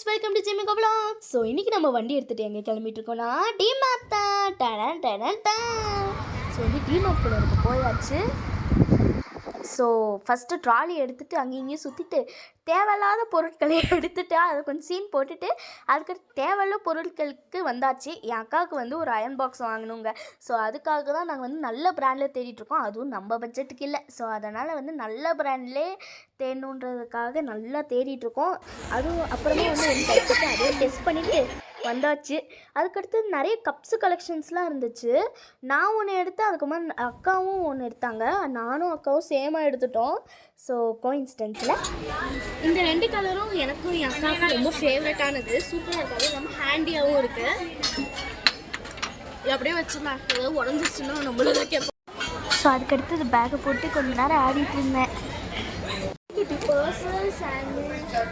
Friends, welcome to Jemika vlogs. So இன்றைக்கி நம்ம வண்டி எடுத்துகிட்டு எங்கே கிளம்பிட்டு இருக்கோம்னா டிமார்ட் தான். டடன் டடன் தான். ஸோ வந்து டிமார்ட் குள்ளே போயாச்சு. ஸோ ஃபஸ்ட்டு ட்ராலி எடுத்துகிட்டு அங்கேயும் இங்கேயும் சுற்றிட்டு தேவையில்லாத பொருட்களை எடுத்துகிட்டு அதை கொஞ்சம் சீன் போட்டுட்டு அதுக்கடுத்து தேவையில்ல பொருட்களுக்கு வந்தாச்சு. என் அக்காவுக்கு வந்து ஒரு அயன் பாக்ஸ் வாங்கணுங்க. ஸோ அதுக்காக தான் நாங்கள் வந்து நல்ல ப்ராண்டில் தேடிட்டுருக்கோம். அதுவும் நம்ம பட்ஜெட்டுக்கு இல்லை. ஸோ அதனால் வந்து நல்ல ப்ராண்ட்லே தேடணுன்றதுக்காக நல்லா தேடிட்டுருக்கோம். அதுவும் அப்புறமே வந்து ஒன்று கைப்பற்றி அதையும் டெஸ்ட் பண்ணிவிட்டு வந்தாச்சு. அதுக்கடுத்து நிறைய கப்ஸு கலெக்ஷன்ஸ்லாம் இருந்துச்சு. நான் ஒன்று எடுத்தேன், அதுக்கப்புறமா அக்காவும் ஒன்று எடுத்தாங்க. நானும் அக்காவும் சேமாக எடுத்துட்டோம். ஸோ கோஇன்சிடென்ஸில் இந்த 2 கலரும் எனக்கும் என் அக்காவுக்கும் ரொம்ப ஃபேவரட்டானது. சூப்பராக இருக்காது, ரொம்ப ஹேண்டியாகவும் இருக்குது. அப்படியே வச்சுருந்தேன், ஏதாவது உடஞ்சிச்சுன்னா நம்மள தான் கேட்போம். ஸோ அதுக்கடுத்து இது பேக்கை போட்டு கொஞ்ச நேரம் ஆடிட்டு இருந்தேன். பர்சல்ஸ் அண்ட்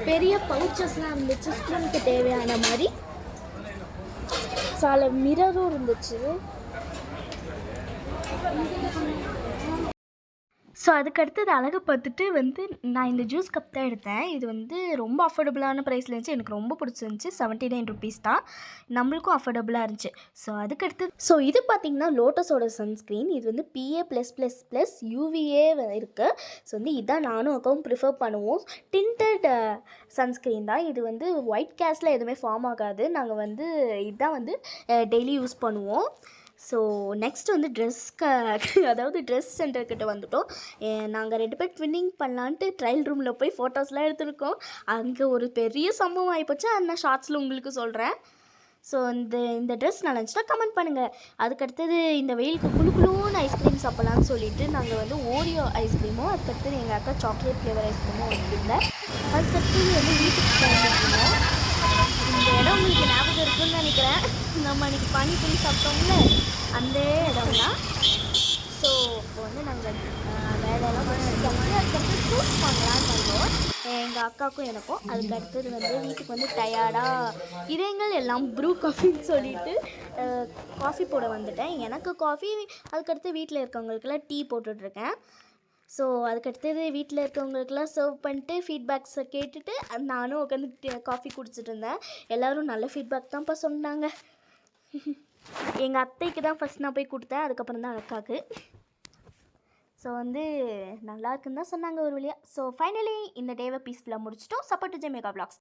பெரிய பவுச்சஸ்லாம் இருந்துச்சு ஸ்கூலுக்கு தேவையான மாதிரி. ஸோ அதில் மிரரும் இருந்துச்சு. ஸோ அதுக்கடுத்து அழகை பார்த்துட்டு வந்து நான் இந்த ஜூஸ் கப் தான் எடுத்தேன். இது வந்து ரொம்ப அஃபோர்டபுளான ப்ரைஸில் இருந்துச்சு. எனக்கு ரொம்ப பிடிச்சிருந்துச்சி. 79 ருபீஸ் தான். நம்மளுக்கும் அஃபோர்டபுளாக இருந்துச்சு. ஸோ இது பார்த்திங்கன்னா லோட்டஸோட சன்ஸ்க்ரீன். இது வந்து PA+++ UVA இருக்குது. ஸோ வந்து இதான் நானும் அக்காவும் ப்ரிஃபர் பண்ணுவோம். டிண்டட் சன்ஸ்க்ரீன் தான். இது வந்து ஒயிட் கேஸ்டில் எதுவுமே ஃபார்ம் ஆகாது. நாங்கள் வந்து இதுதான் வந்து டெய்லி யூஸ் பண்ணுவோம். ஸோ நெக்ஸ்ட் வந்து அதாவது ட்ரெஸ் சென்டர்கிட்ட வந்துவிட்டோம். நாங்கள் 2 பேர் ட்வின்னிங் பண்ணலான்ட்டு ட்ரையல் ரூமில் போய் ஃபோட்டோஸ்லாம் எடுத்துருக்கோம். அங்கே ஒரு பெரிய சம்பவம் ஆகிப்போச்சு. அது நான் ஷார்ட்ஸில் உங்களுக்கு சொல்கிறேன். ஸோ இந்த ட்ரெஸ் நல்லா இருந்துச்சுன்னா கமெண்ட் பண்ணுங்கள். அதுக்கடுத்தது இந்த வெயிலுக்கு குழுன்னு ஐஸ்கிரீம் சாப்பிட்லான்னு சொல்லிவிட்டு நாங்கள் வந்து ஓரியோ ஐஸ்கிரீமும், அதுக்கடுத்தது எங்கள் அக்கா சாக்லேட் ஃப்ளேவர் ஐஸ்கிரீமும் வந்துருந்தேன். அதுக்கடுத்தது வந்து வீட்டுக்கு போயிருந்தோம். இந்த இடம் உங்களுக்கு ஞாபகம் இருக்குன்னு நினைக்கிறேன். நம்ம அன்றைக்கி பானிபூரி சாப்பிட்டோம்ல, அந்த இடம் தான். ஸோ இப்போ வந்து நாங்கள் வேலையெல்லாம் முடிச்சுட்டு அதுக்கடுத்து ஃப்ரூட்ஸ் வாங்கலான்னு வந்தோம், எங்கள் அக்காவுக்கும் எனக்கும். அதுக்கு அடுத்தது வந்து வீட்டுக்கு வந்து டயர்டாக இதயங்கள் எல்லாம் ப்ரூ காஃபின்னு சொல்லிவிட்டு காஃபி போட வந்துட்டேன். எனக்கு காஃபி, அதுக்கடுத்து வீட்டில் இருக்கவங்களுக்கெல்லாம் டீ போட்டுட்ருக்கேன். ஸோ அதுக்கடுத்தது வீட்டில் இருக்கவங்களுக்கெல்லாம் சர்வ் பண்ணிட்டு ஃபீட்பேக்ஸை கேட்டுட்டு நானும் உட்காந்து காஃபி குடிச்சிட்டு இருந்தேன். எல்லோரும் நல்ல ஃபீட்பேக் தான்ப்பா சொன்னாங்க. எங்கள் அத்தைக்கு தான் ஃபஸ்ட் நான் போய் கொடுத்தேன், அதுக்கப்புறம் தான் அக்காவுக்கு. ஸோ வந்து நல்லா இருக்குன்னு தான் சொன்னாங்க ஒரு வழியாக. ஸோ ஃபைனலி இந்த டேவை பீஸ்ஃபுல்லாக முடிச்சிட்டோம். Support to Jemika vlogs.